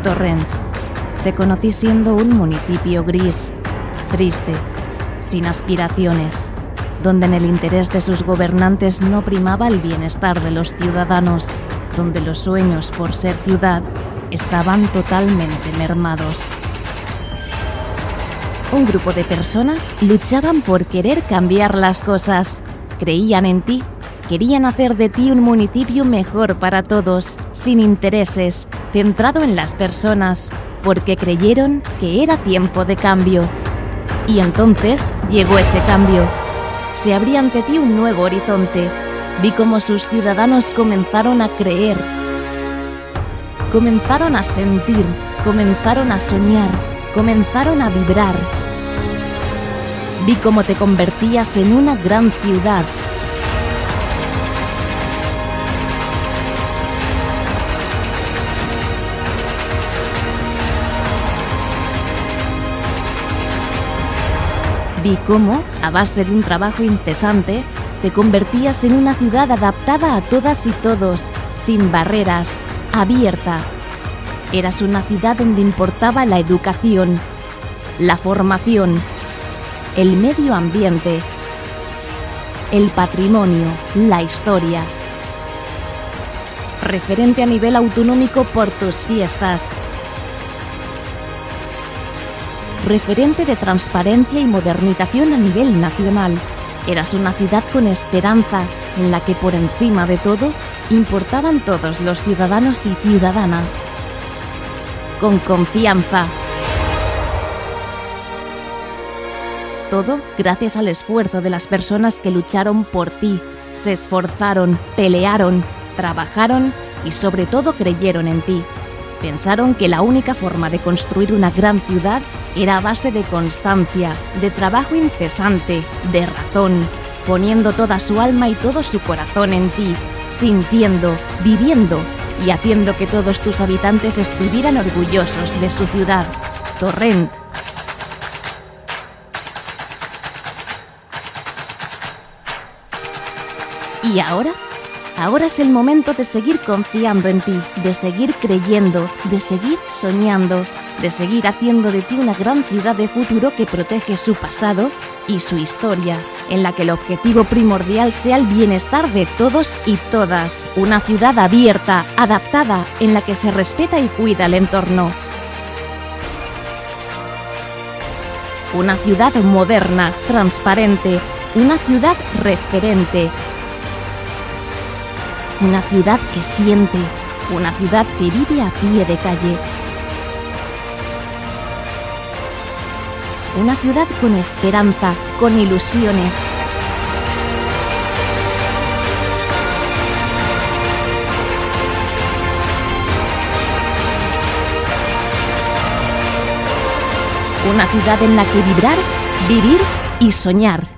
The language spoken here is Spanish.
Torrent. Te conocí siendo un municipio gris, triste, sin aspiraciones, donde en el interés de sus gobernantes no primaba el bienestar de los ciudadanos, donde los sueños por ser ciudad estaban totalmente mermados. Un grupo de personas luchaban por querer cambiar las cosas, creían en ti, querían hacer de ti un municipio mejor para todos, sin intereses, centrado en las personas, porque creyeron que era tiempo de cambio. Y entonces llegó ese cambio. Se abría ante ti un nuevo horizonte. Vi cómo sus ciudadanos comenzaron a creer, comenzaron a sentir, comenzaron a soñar, comenzaron a vibrar. Vi cómo te convertías en una gran ciudad. Vi cómo, a base de un trabajo incesante, te convertías en una ciudad adaptada a todas y todos, sin barreras, abierta. Eras una ciudad donde importaba la educación, la formación, el medio ambiente, el patrimonio, la historia. Referente a nivel autonómico por tus fiestas. Referente de transparencia y modernización a nivel nacional. Eras una ciudad con esperanza, en la que por encima de todo importaban todos los ciudadanos y ciudadanas. Con confianza. Todo gracias al esfuerzo de las personas que lucharon por ti, se esforzaron, pelearon, trabajaron y sobre todo creyeron en ti. Pensaron que la única forma de construir una gran ciudad era a base de constancia, de trabajo incesante, de razón, poniendo toda su alma y todo su corazón en ti, sintiendo, viviendo y haciendo que todos tus habitantes estuvieran orgullosos de su ciudad, Torrent. ¿Y ahora? Ahora es el momento de seguir confiando en ti, de seguir creyendo, de seguir soñando, de seguir haciendo de ti una gran ciudad de futuro que protege su pasado y su historia, en la que el objetivo primordial sea el bienestar de todos y todas. Una ciudad abierta, adaptada, en la que se respeta y cuida el entorno. Una ciudad moderna, transparente, una ciudad referente. Una ciudad que siente, una ciudad que vive a pie de calle. Una ciudad con esperanza, con ilusiones. Una ciudad en la que vibrar, vivir y soñar.